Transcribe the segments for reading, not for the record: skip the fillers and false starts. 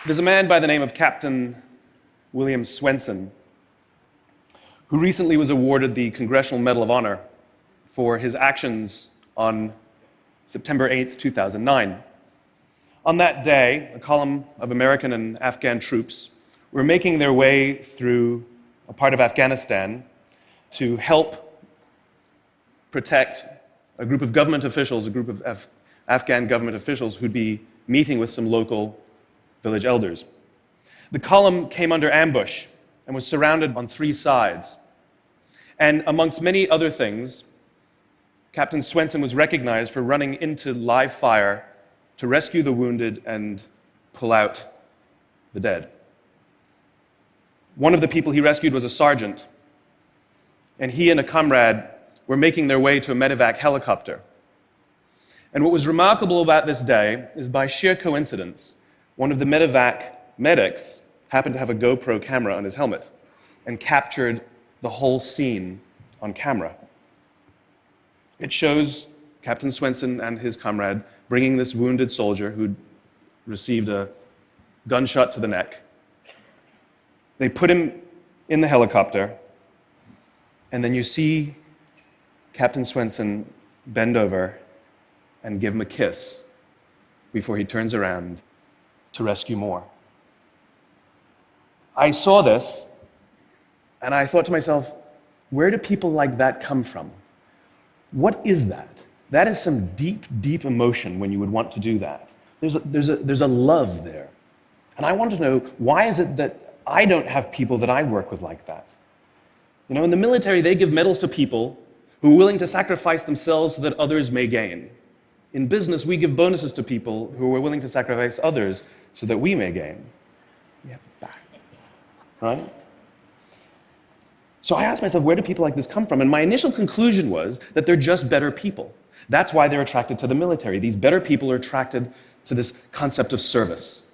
There's a man by the name of Captain William Swenson who recently was awarded the Congressional Medal of Honor for his actions on September 8th, 2009. On that day, a column of American and Afghan troops were making their way through a part of Afghanistan to help protect a group of government officials, a group of Afghan government officials who'd be meeting with some local village elders. The column came under ambush and was surrounded on three sides. And amongst many other things, Captain Swenson was recognized for running into live fire to rescue the wounded and pull out the dead. One of the people he rescued was a sergeant, and he and a comrade were making their way to a medevac helicopter. And what was remarkable about this day is, by sheer coincidence, one of the medevac medics happened to have a GoPro camera on his helmet and captured the whole scene on camera. It shows Captain Swenson and his comrade bringing this wounded soldier who'd received a gunshot to the neck. They put him in the helicopter, and then you see Captain Swenson bend over and give him a kiss before he turns around to rescue more. I saw this, and I thought to myself, where do people like that come from? What is that? That is some deep, deep emotion when you would want to do that. There's a love there. And I want to know, why is it that I don't have people that I work with like that? You know, in the military, they give medals to people who are willing to sacrifice themselves so that others may gain. In business, we give bonuses to people who are willing to sacrifice others so that we may gain. We have it back, right? So I asked myself, where do people like this come from? And my initial conclusion was that they're just better people. That's why they're attracted to the military. These better people are attracted to this concept of service.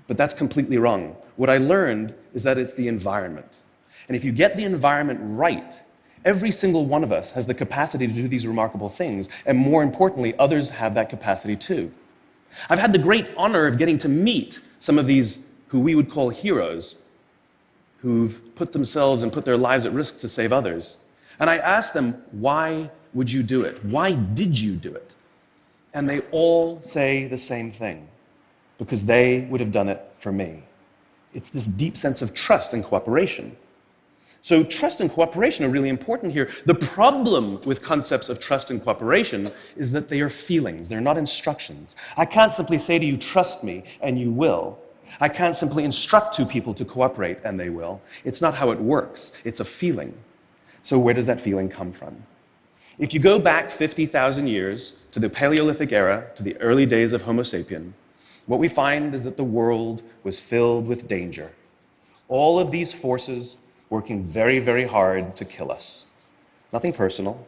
But that's completely wrong. What I learned is that it's the environment. And if you get the environment right, every single one of us has the capacity to do these remarkable things, and more importantly, others have that capacity too. I've had the great honor of getting to meet some of these who we would call heroes, who've put themselves and put their lives at risk to save others. And I asked them, why would you do it? Why did you do it? And they all say the same thing, because they would have done it for me. It's this deep sense of trust and cooperation. So trust and cooperation are really important here. The problem with concepts of trust and cooperation is that they are feelings. They're not instructions. I can't simply say to you, trust me, and you will. I can't simply instruct two people to cooperate, and they will. It's not how it works. It's a feeling. So where does that feeling come from? If you go back 50,000 years to the Paleolithic era, to the early days of Homo sapien, what we find is that the world was filled with danger. All of these forces working very, very hard to kill us. Nothing personal.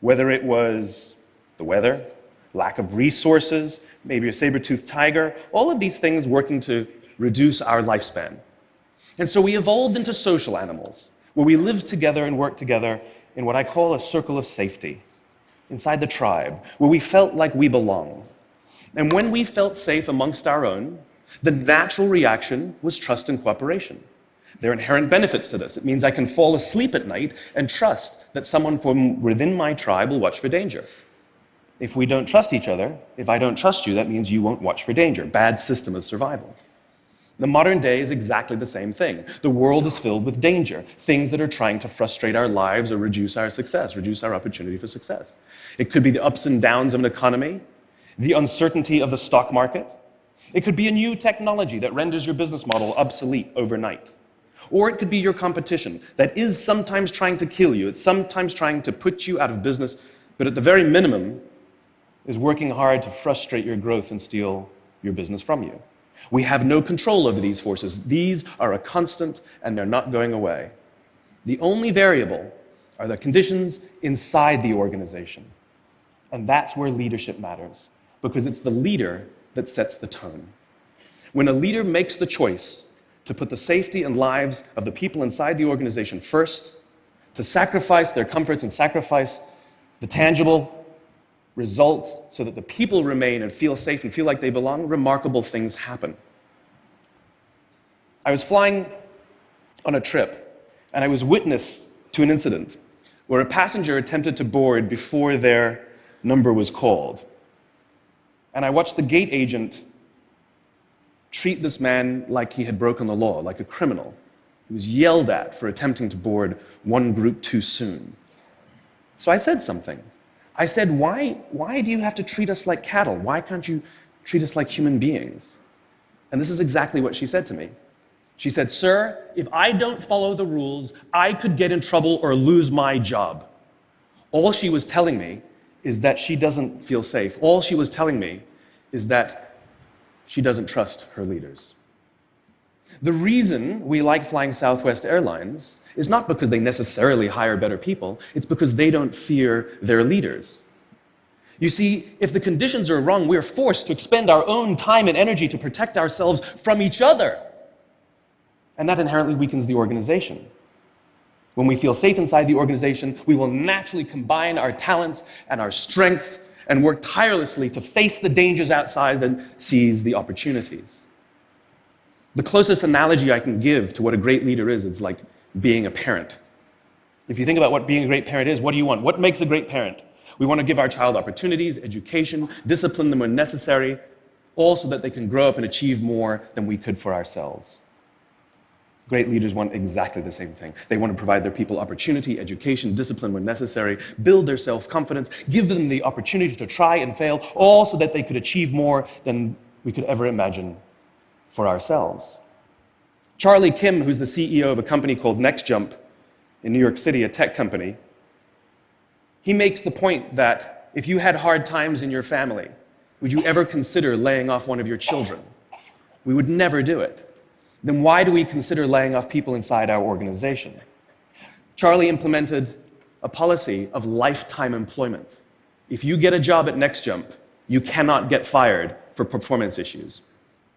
Whether it was the weather, lack of resources, maybe a saber-toothed tiger, all of these things working to reduce our lifespan. And so we evolved into social animals, where we lived together and worked together in what I call a circle of safety, inside the tribe, where we felt like we belong. And when we felt safe amongst our own, the natural reaction was trust and cooperation. There are inherent benefits to this. It means I can fall asleep at night and trust that someone from within my tribe will watch for danger. If we don't trust each other, if I don't trust you, that means you won't watch for danger. Bad system of survival. The modern day is exactly the same thing. The world is filled with danger, things that are trying to frustrate our lives or reduce our success, reduce our opportunity for success. It could be the ups and downs of an economy, the uncertainty of the stock market. It could be a new technology that renders your business model obsolete overnight. Or it could be your competition that is sometimes trying to kill you. It's sometimes trying to put you out of business, but at the very minimum is working hard to frustrate your growth and steal your business from you. We have no control over these forces. These are a constant, and they're not going away. The only variable are the conditions inside the organization. And that's where leadership matters, because it's the leader that sets the tone. When a leader makes the choice to put the safety and lives of the people inside the organization first, to sacrifice their comforts and sacrifice the tangible results so that the people remain and feel safe and feel like they belong, remarkable things happen. I was flying on a trip, and I was witness to an incident where a passenger attempted to board before their number was called. And I watched the gate agent treat this man like he had broken the law, like a criminal. He was yelled at for attempting to board one group too soon. So I said something. I said, why do you have to treat us like cattle? Why can't you treat us like human beings? And this is exactly what she said to me. She said, "Sir, if I don't follow the rules, I could get in trouble or lose my job." All she was telling me is that she doesn't feel safe. All she was telling me is that she doesn't trust her leaders. The reason we like flying Southwest Airlines is not because they necessarily hire better people, it's because they don't fear their leaders. You see, if the conditions are wrong, we're forced to expend our own time and energy to protect ourselves from each other. And that inherently weakens the organization. When we feel safe inside the organization, we will naturally combine our talents and our strengths and work tirelessly to face the dangers outside and seize the opportunities. The closest analogy I can give to what a great leader is, it's like being a parent. If you think about what being a great parent is, what do you want? What makes a great parent? We want to give our child opportunities, education, discipline them when necessary, all so that they can grow up and achieve more than we could for ourselves. Great leaders want exactly the same thing. They want to provide their people opportunity, education, discipline when necessary, build their self-confidence, give them the opportunity to try and fail, all so that they could achieve more than we could ever imagine for ourselves. Charlie Kim, who's the CEO of a company called NextJump in New York City, a tech company, he makes the point that if you had hard times in your family, would you ever consider laying off one of your children? We would never do it. Then why do we consider laying off people inside our organization? Charlie implemented a policy of lifetime employment. If you get a job at NextJump, you cannot get fired for performance issues.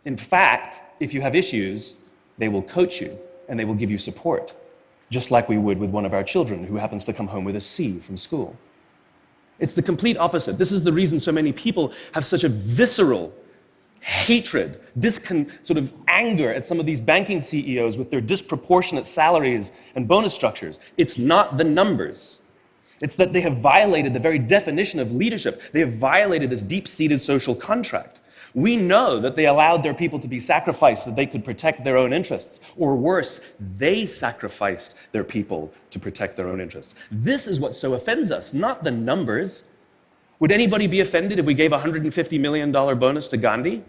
In fact, if you have issues, they will coach you and they will give you support, just like we would with one of our children who happens to come home with a C from school. It's the complete opposite. This is the reason so many people have such a visceral hatred, sort of anger at some of these banking CEOs with their disproportionate salaries and bonus structures. It's not the numbers. It's that they have violated the very definition of leadership. They have violated this deep-seated social contract. We know that they allowed their people to be sacrificed so that they could protect their own interests. Or worse, they sacrificed their people to protect their own interests. This is what so offends us, not the numbers. Would anybody be offended if we gave a $150 million bonus to Gandhi?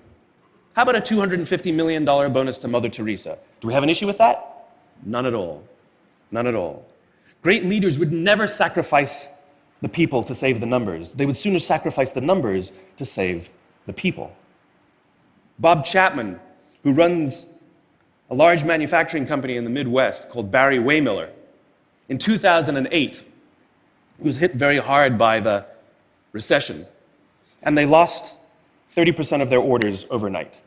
How about a $250 million bonus to Mother Teresa? Do we have an issue with that? None at all. None at all. Great leaders would never sacrifice the people to save the numbers. They would sooner sacrifice the numbers to save the people. Bob Chapman, who runs a large manufacturing company in the Midwest called Barry Waymiller, in 2008, he was hit very hard by the recession, and they lost 30% of their orders overnight.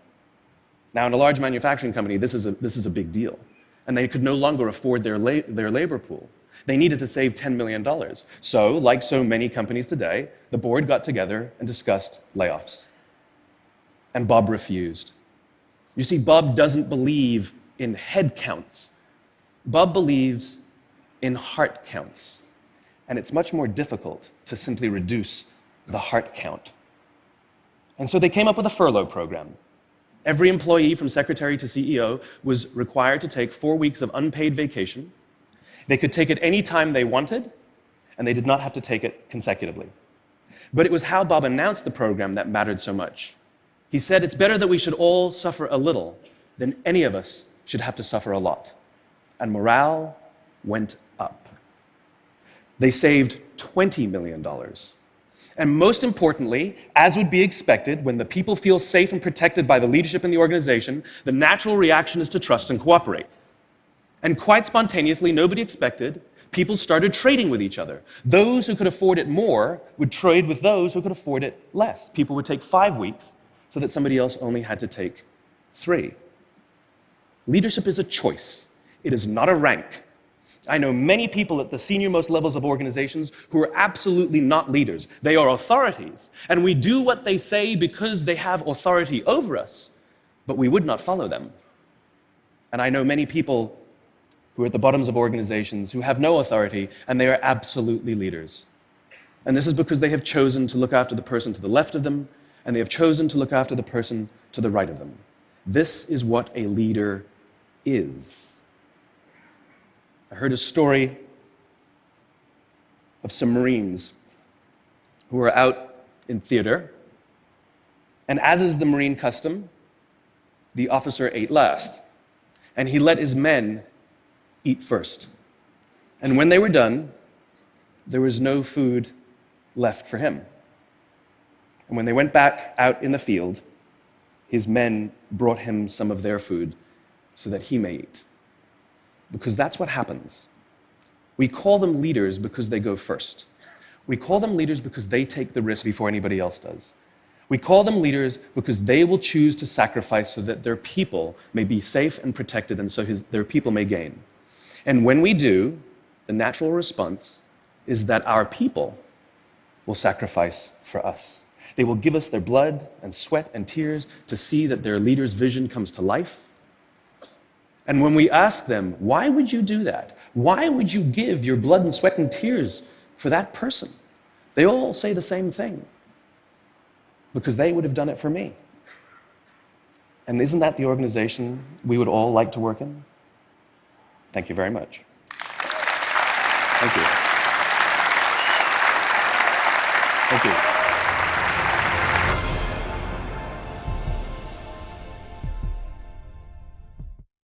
Now, in a large manufacturing company, this is a big deal, and they could no longer afford their labor pool. They needed to save $10 million. So, like so many companies today, the board got together and discussed layoffs. And Bob refused. You see, Bob doesn't believe in head counts. Bob believes in heart counts. And it's much more difficult to simply reduce the heart count. And so they came up with a furlough program. Every employee, from secretary to CEO, was required to take 4 weeks of unpaid vacation. They could take it any time they wanted, and they did not have to take it consecutively. But it was how Bob announced the program that mattered so much. He said, "It's better that we should all suffer a little than any of us should have to suffer a lot." And morale went up. They saved $20 million. And most importantly, as would be expected, when the people feel safe and protected by the leadership in the organization, the natural reaction is to trust and cooperate. And quite spontaneously, nobody expected, people started trading with each other. Those who could afford it more would trade with those who could afford it less. People would take 5 weeks so that somebody else only had to take 3. Leadership is a choice. It is not a rank. I know many people at the senior-most levels of organizations who are absolutely not leaders. They are authorities, and we do what they say because they have authority over us, but we would not follow them. And I know many people who are at the bottoms of organizations who have no authority, and they are absolutely leaders. And this is because they have chosen to look after the person to the left of them, and they have chosen to look after the person to the right of them. This is what a leader is. I heard a story of some Marines who were out in theater, and as is the Marine custom, the officer ate last, and he let his men eat first. And when they were done, there was no food left for him. And when they went back out in the field, his men brought him some of their food so that he may eat. Because that's what happens. We call them leaders because they go first. We call them leaders because they take the risk before anybody else does. We call them leaders because they will choose to sacrifice so that their people may be safe and protected, and so their people may gain. And when we do, the natural response is that our people will sacrifice for us. They will give us their blood and sweat and tears to see that their leader's vision comes to life. And when we ask them, why would you do that? Why would you give your blood and sweat and tears for that person? They all say the same thing. Because they would have done it for me. And isn't that the organization we would all like to work in? Thank you very much. Thank you. Thank you.